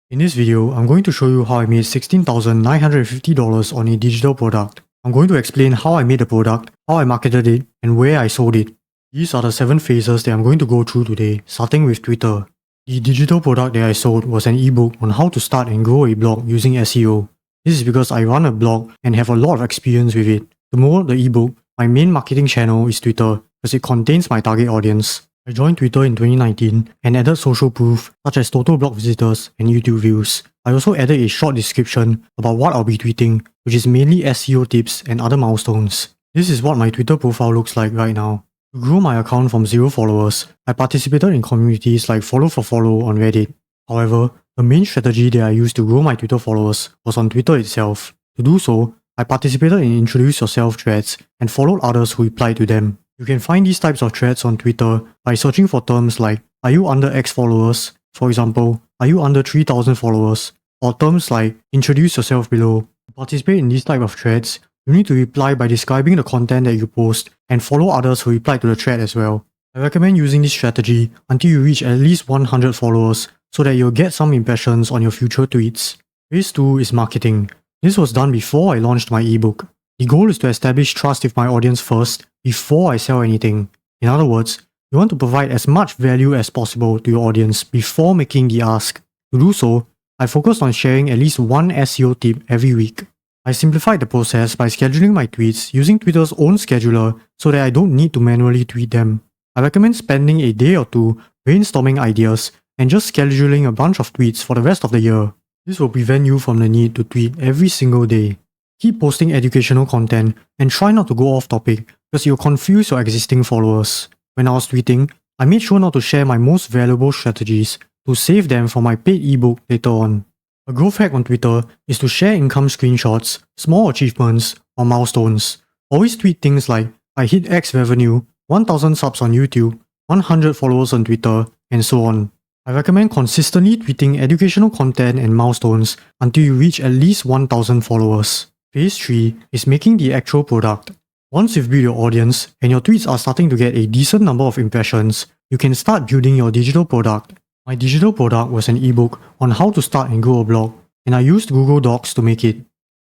In this video, I'm going to show you how I made $16,950 on a digital product. I'm going to explain how I made the product, how I marketed it, and where I sold it. These are the 7 phases that I'm going to go through today, starting with Twitter. The digital product that I sold was an ebook on how to start and grow a blog using SEO. This is because I run a blog and have a lot of experience with it. To promote the ebook, my main marketing channel is Twitter because it contains my target audience. I joined Twitter in 2019 and added social proof such as total blog visitors and YouTube views. I also added a short description about what I'll be tweeting, which is mainly SEO tips and other milestones. This is what my Twitter profile looks like right now. To grow my account from 0 followers, I participated in communities like Follow for Follow on Reddit. However, the main strategy that I used to grow my Twitter followers was on Twitter itself. To do so, I participated in Introduce Yourself threads and followed others who replied to them. You can find these types of threads on Twitter by searching for terms like, are you under X followers? For example, are you under 3,000 followers? Or terms like, introduce yourself below. To participate in these type of threads, you need to reply by describing the content that you post and follow others who reply to the thread as well. I recommend using this strategy until you reach at least 100 followers so that you'll get some impressions on your future tweets. Phase 2 is marketing. This was done before I launched my ebook. The goal is to establish trust with my audience first before I sell anything. In other words, you want to provide as much value as possible to your audience before making the ask. To do so, I focused on sharing at least one SEO tip every week. I simplified the process by scheduling my tweets using Twitter's own scheduler so that I don't need to manually tweet them. I recommend spending a day or two brainstorming ideas and just scheduling a bunch of tweets for the rest of the year. This will prevent you from the need to tweet every single day. Keep posting educational content and try not to go off topic because you'll confuse your existing followers. When I was tweeting, I made sure not to share my most valuable strategies to save them for my paid ebook later on. A growth hack on Twitter is to share income screenshots, small achievements, or milestones. Always tweet things like, I hit X revenue, 1,000 subs on YouTube, 100 followers on Twitter, and so on. I recommend consistently tweeting educational content and milestones until you reach at least 1,000 followers. Phase 3 is making the actual product. Once you've built your audience and your tweets are starting to get a decent number of impressions, you can start building your digital product. My digital product was an ebook on how to start and grow a blog, and I used Google Docs to make it.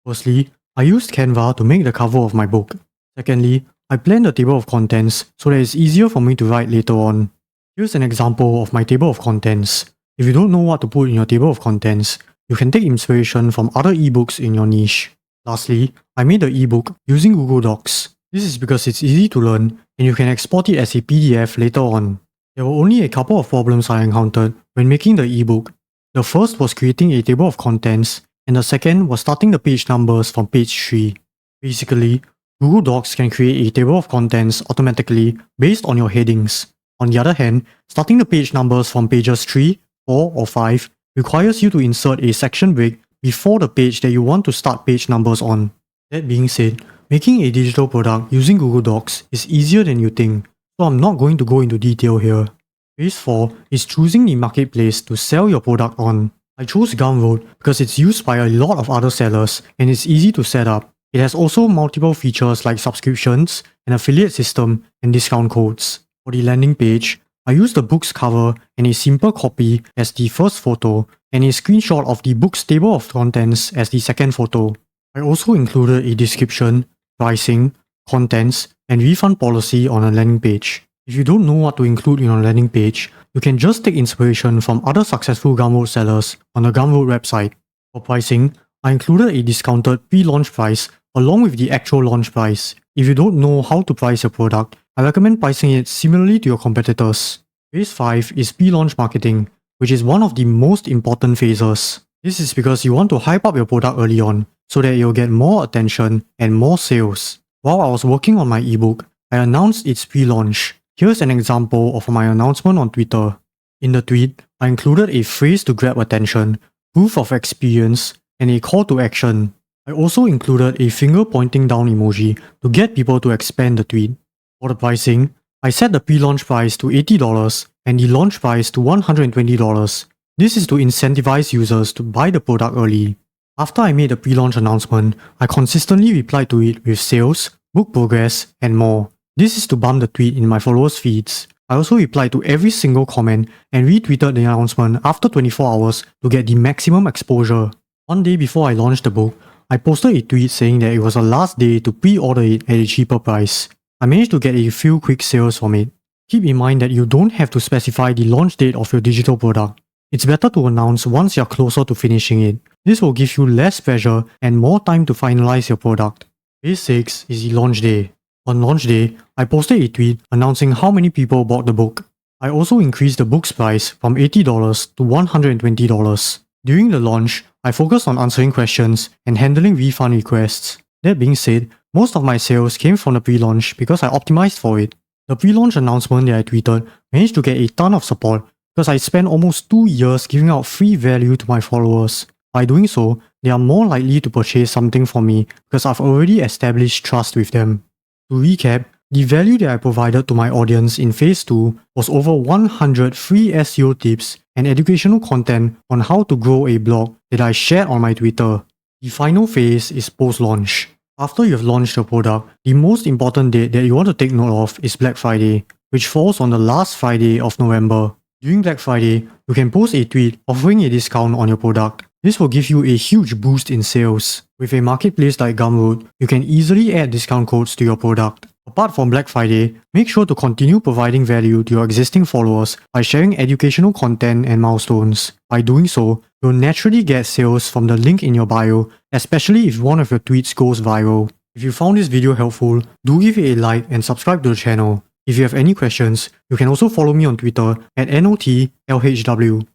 Firstly, I used Canva to make the cover of my book. Secondly, I planned the table of contents so that it's easier for me to write later on. Here's an example of my table of contents. If you don't know what to put in your table of contents, you can take inspiration from other ebooks in your niche. Lastly, I made the ebook using Google Docs. This is because it's easy to learn and you can export it as a PDF later on. There were only a couple of problems I encountered when making the ebook. The first was creating a table of contents, and the second was starting the page numbers from page 3. Basically, Google Docs can create a table of contents automatically based on your headings. On the other hand, starting the page numbers from pages 3, 4, or 5 requires you to insert a section break before the page that you want to start page numbers on. That being said, making a digital product using Google Docs is easier than you think, so I'm not going to go into detail here. Phase 4 is choosing the marketplace to sell your product on. I chose Gumroad because it's used by a lot of other sellers and it's easy to set up. It has also multiple features like subscriptions, an affiliate system, and discount codes. For the landing page, I used the book's cover and a simple copy as the first photo and a screenshot of the book's table of contents as the second photo. I also included a description, pricing, contents, and refund policy on a landing page. If you don't know what to include in your landing page, you can just take inspiration from other successful Gumroad sellers on the Gumroad website. For pricing, I included a discounted pre-launch price along with the actual launch price. If you don't know how to price your product, I recommend pricing it similarly to your competitors. Phase 5 is pre-launch marketing, which is one of the most important phases. This is because you want to hype up your product early on so that you'll get more attention and more sales. While I was working on my ebook, I announced its pre-launch. Here's an example of my announcement on Twitter. In the tweet, I included a phrase to grab attention, proof of experience, and a call to action. I also included a finger pointing down emoji to get people to expand the tweet. For the pricing, I set the pre-launch price to $80 and the launch price to $120. This is to incentivize users to buy the product early. After I made the pre-launch announcement, I consistently replied to it with sales, book progress, and more. This is to bump the tweet in my followers' feeds. I also replied to every single comment and retweeted the announcement after 24 hours to get the maximum exposure. One day before I launched the book, I posted a tweet saying that it was the last day to pre-order it at a cheaper price. I managed to get a few quick sales from it. Keep in mind that you don't have to specify the launch date of your digital product. It's better to announce once you're closer to finishing it. This will give you less pressure and more time to finalize your product. Day 6 is the launch day. On launch day, I posted a tweet announcing how many people bought the book. I also increased the book's price from $80 to $120. During the launch, I focused on answering questions and handling refund requests. That being said, most of my sales came from the pre-launch because I optimized for it. The pre-launch announcement that I tweeted managed to get a ton of support because I spent almost 2 years giving out free value to my followers. By doing so, they are more likely to purchase something from me because I've already established trust with them. To recap, the value that I provided to my audience in Phase 2 was over 100 free SEO tips and educational content on how to grow a blog that I shared on my Twitter. The final phase is post-launch. After you have launched your product, the most important date that you want to take note of is Black Friday, which falls on the last Friday of November. During Black Friday, you can post a tweet offering a discount on your product. This will give you a huge boost in sales. With a marketplace like Gumroad, you can easily add discount codes to your product. Apart from Black Friday, make sure to continue providing value to your existing followers by sharing educational content and milestones. By doing so, you'll naturally get sales from the link in your bio, especially if one of your tweets goes viral. If you found this video helpful, do give it a like and subscribe to the channel. If you have any questions, you can also follow me on Twitter at NOTLHW.